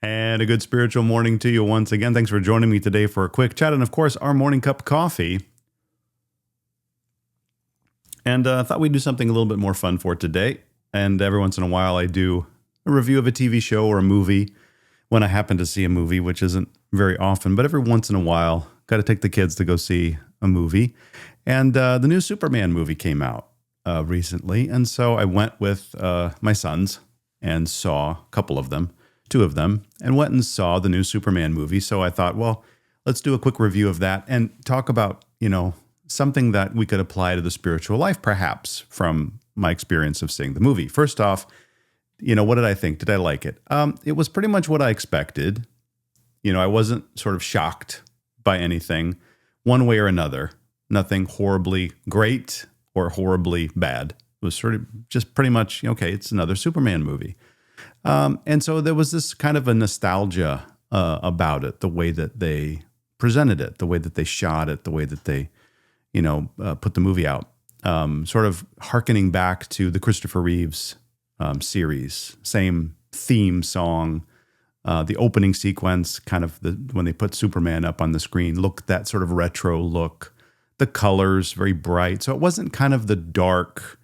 And a good spiritual morning to you once again. Thanks for joining me today for a quick chat. And of course, our morning cup of coffee. And I thought we'd do something a little bit more fun for today. And every once in a while, I do a review of a TV show or a movie when I happen to see a movie, which isn't very often. But every once in a while, got to take the kids to go see a movie. And the new Superman movie came out recently. And so I went with my sons and saw a couple of them. Two of them, and went and saw the new Superman movie. So I thought, well, let's do a quick review of that and talk about, something that we could apply to the spiritual life, perhaps, from my experience of seeing the movie. First off, what did I think? Did I like it? It was pretty much what I expected. I wasn't sort of shocked by anything one way or another. Nothing horribly great or horribly bad. It was sort of just pretty much, okay, it's another Superman movie. And so there was this kind of a nostalgia about it, the way that they presented it, the way that they shot it, the way that they, put the movie out, sort of hearkening back to the Christopher Reeves series, same theme song, the opening sequence, kind of when they put Superman up on the screen, that sort of retro look, the colors very bright. So it wasn't kind of the dark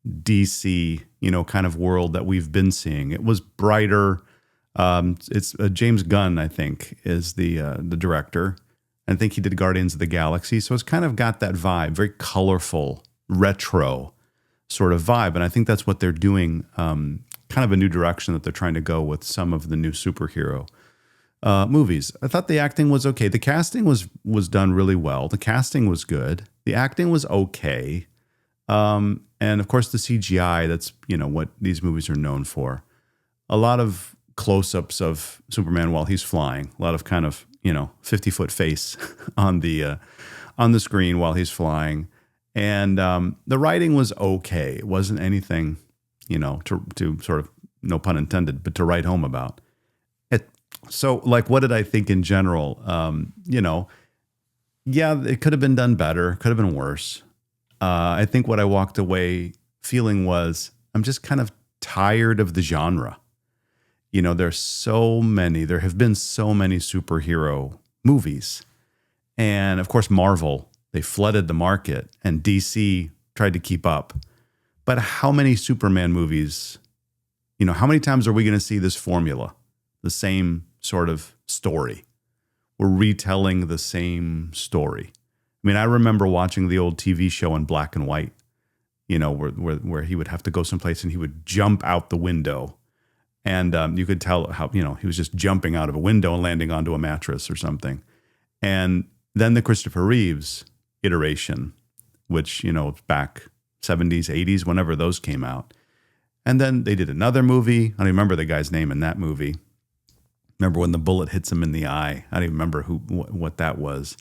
DC, kind of world that we've been seeing. It was brighter. It's James Gunn, I think, is the director. I think he did Guardians of the Galaxy. So it's kind of got that vibe, very colorful, retro sort of vibe. And I think that's what they're doing, kind of a new direction that they're trying to go with some of the new superhero movies. I thought the acting was okay. The casting was done really well. The casting was good. The acting was okay. And of course the CGI, that's, what these movies are known for. A lot of close-ups of Superman while he's flying, a lot of kind of, 50-foot face on the screen while he's flying. And, the writing was okay. It wasn't anything, to sort of, no pun intended, but to write home about it. So like, what did I think in general? Yeah, it could have been done better. Could have been worse. I think what I walked away feeling was I'm just kind of tired of the genre. There have been so many superhero movies. And of course, Marvel, they flooded the market and DC tried to keep up. But how many Superman movies, how many times are we going to see this formula? The same sort of story. We're retelling the same story. I mean, I remember watching the old TV show in black and white, where he would have to go someplace and he would jump out the window. And you could tell how, he was just jumping out of a window and landing onto a mattress or something. And then the Christopher Reeves iteration, which, back 70s, 80s, whenever those came out. And then they did another movie. I don't remember the guy's name in that movie. Remember when the bullet hits him in the eye? I don't even remember what that was.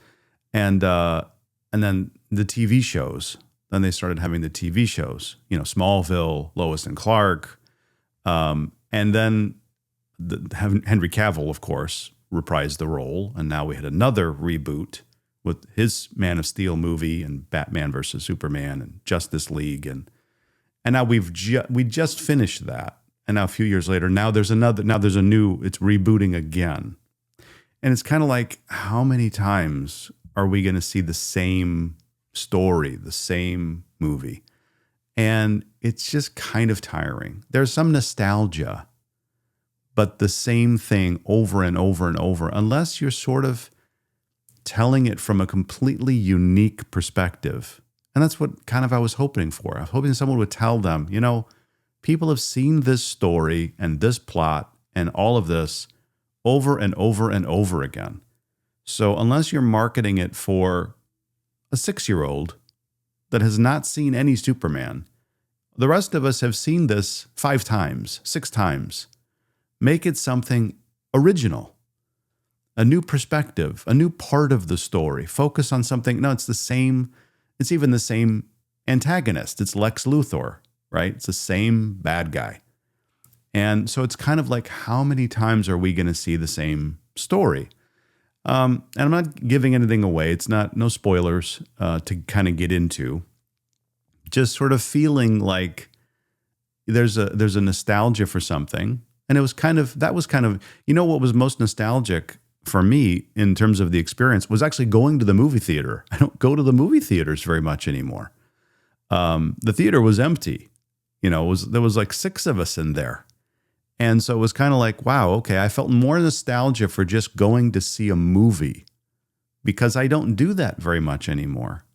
And then the TV shows. Then they started having the TV shows. Smallville, Lois and Clark, and then Henry Cavill, of course, reprised the role. And now we had another reboot with his Man of Steel movie and Batman versus Superman and Justice League, and now we just finished that. And now a few years later, there's a new. It's rebooting again, and it's kind of like, how many times are we going to see the same story, the same movie? And it's just kind of tiring. There's some nostalgia, but the same thing over and over and over, unless you're sort of telling it from a completely unique perspective. And that's what kind of I was hoping for. I was hoping someone would tell them, people have seen this story and this plot and all of this over and over and over again. So unless you're marketing it for a 6-year-old that has not seen any Superman, the rest of us have seen this 5 times, 6 times. Make it something original, a new perspective, a new part of the story. Focus on something. No, it's the same. It's even the same antagonist. It's Lex Luthor, right? It's the same bad guy. And so it's kind of like, how many times are we going to see the same story? And I'm not giving anything away. It's no spoilers to kind of get into. Just sort of feeling like there's a nostalgia for something, And that was kind of, what was most nostalgic for me in terms of the experience was actually going to the movie theater. I don't go to the movie theaters very much anymore. The theater was empty. There was like 6 of us in there. And so it was kind of like, wow, okay, I felt more nostalgia for just going to see a movie because I don't do that very much anymore.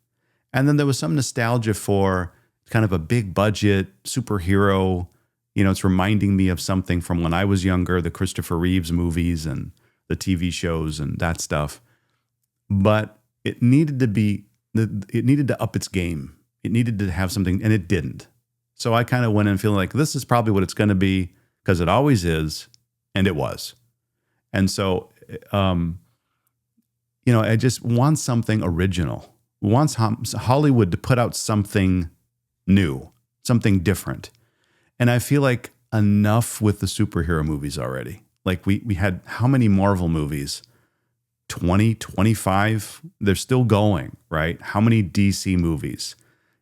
And then there was some nostalgia for kind of a big budget superhero. It's reminding me of something from when I was younger, the Christopher Reeves movies and the TV shows and that stuff. But it needed to up its game. It needed to have something, and it didn't. So I kind of went in feeling like this is probably what it's going to be because it always is, and it was. And so, I just want something original. Wants Hollywood to put out something new, something different. And I feel like enough with the superhero movies already. Like we had how many Marvel movies? 20, 25? They're still going, right? How many DC movies?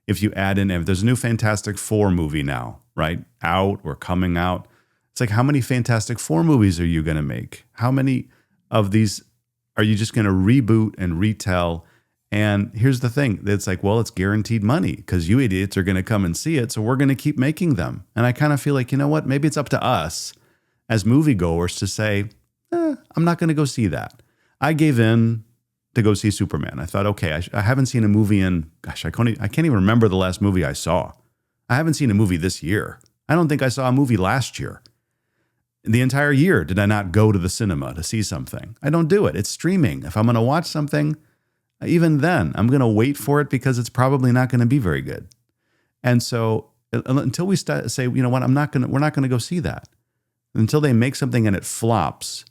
If you add in, if there's a new Fantastic Four movie now, right? Out or coming out. It's like, how many Fantastic Four movies are you going to make? How many of these are you just going to reboot and retell? And here's the thing. It's like, well, it's guaranteed money because you idiots are going to come and see it. So we're going to keep making them. And I kind of feel like, you know what? Maybe it's up to us as moviegoers to say, I'm not going to go see that. I gave in to go see Superman. I thought, okay, I haven't seen a movie in, gosh, I can't even remember the last movie I saw. I haven't seen a movie this year. I don't think I saw a movie last year. The entire year, did I not go to the cinema to see something? I don't do it. It's streaming. If I'm going to watch something, even then, I'm going to wait for it because it's probably not going to be very good. And so until we say, you know what, we're not going to go see that. Until they make something and it flops,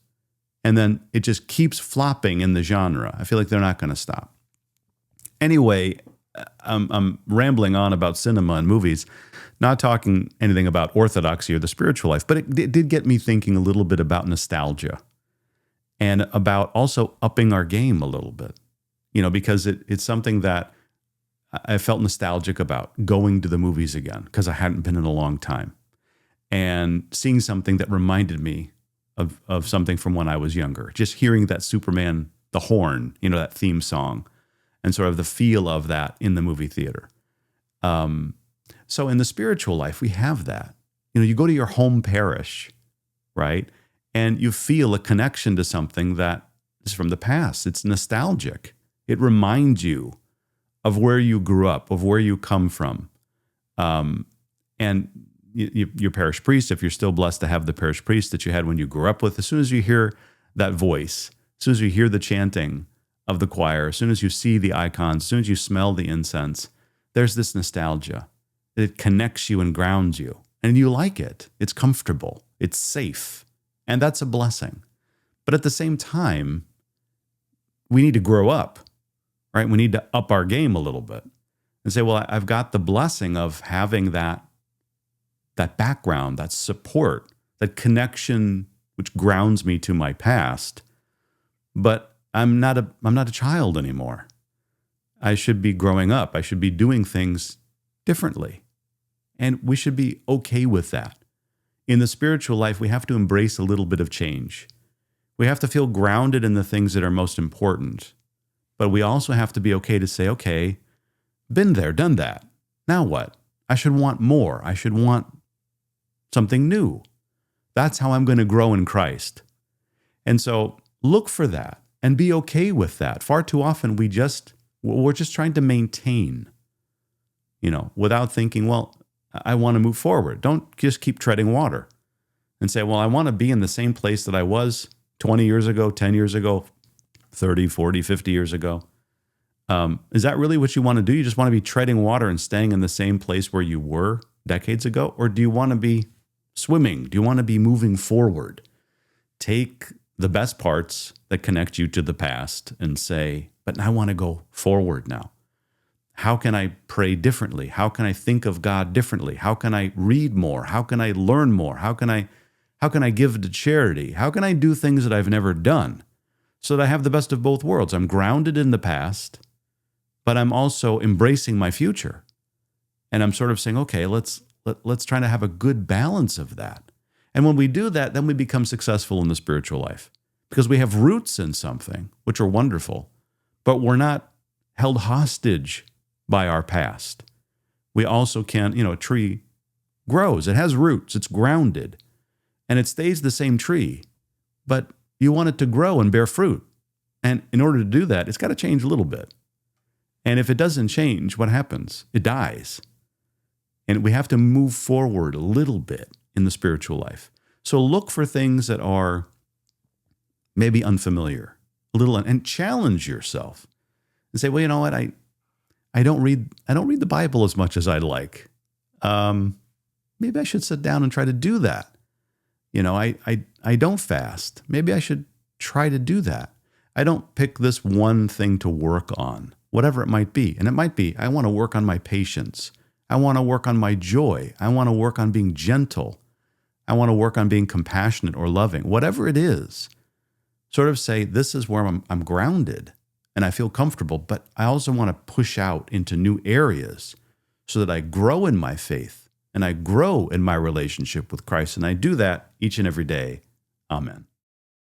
and then it just keeps flopping in the genre, I feel like they're not going to stop. Anyway, I'm rambling on about cinema and movies, not talking anything about orthodoxy or the spiritual life, but it did get me thinking a little bit about nostalgia and about also upping our game a little bit, because it's something that I felt nostalgic about, going to the movies again because I hadn't been in a long time and seeing something that reminded me of something from when I was younger, just hearing that Superman, the horn, that theme song, and sort of the feel of that in the movie theater. So in the spiritual life, we have that. You go to your home parish, right? And you feel a connection to something that is from the past. It's nostalgic. It reminds you of where you grew up, of where you come from. And your parish priest, if you're still blessed to have the parish priest that you had when you grew up with, as soon as you hear that voice, as soon as you hear the chanting of the choir, as soon as you see the icons, as soon as you smell the incense, there's this nostalgia. It connects you and grounds you. And you like it. It's comfortable. It's safe. And that's a blessing. But at the same time, we need to grow up, right? We need to up our game a little bit and say, well, I've got the blessing of having that background, that support, that connection, which grounds me to my past. But I'm not a child anymore. I should be growing up. I should be doing things differently. And we should be okay with that. In the spiritual life, we have to embrace a little bit of change. We have to feel grounded in the things that are most important. But we also have to be okay to say, okay, been there, done that. Now what? I should want more. I should want something new. That's how I'm going to grow in Christ. And so look for that and be okay with that. Far too often we're just trying to maintain, without thinking, well, I want to move forward. Don't just keep treading water and say, well, I want to be in the same place that I was 20 years ago, 10 years ago, 30, 40, 50 years ago. Is that really what you want to do? You just want to be treading water and staying in the same place where you were decades ago? Or do you want to be swimming? Do you want to be moving forward? Take the best parts that connect you to the past and say, but I want to go forward now. How can I pray differently? How can I think of God differently? How can I read more? How can I learn more? How can I give to charity? How can I do things that I've never done so that I have the best of both worlds? I'm grounded in the past, but I'm also embracing my future. And I'm sort of saying, okay, let's try to have a good balance of that. And when we do that, then we become successful in the spiritual life because we have roots in something, which are wonderful, but we're not held hostage by our past. We also can, a tree grows, it has roots, it's grounded, and it stays the same tree, but you want it to grow and bear fruit. And in order to do that, it's got to change a little bit. And if it doesn't change, what happens? It dies. And we have to move forward a little bit in the spiritual life. So look for things that are maybe unfamiliar, a little, and challenge yourself and say, well, you know what? I don't read the Bible as much as I'd like. Maybe I should sit down and try to do that. I don't fast. Maybe I should try to do that. I don't pick this one thing to work on, whatever it might be. And it might be, I want to work on my patience. I want to work on my joy. I want to work on being gentle. I want to work on being compassionate or loving. Whatever it is, sort of say, this is where I'm grounded and I feel comfortable, but I also want to push out into new areas so that I grow in my faith and I grow in my relationship with Christ. And I do that each and every day. Amen.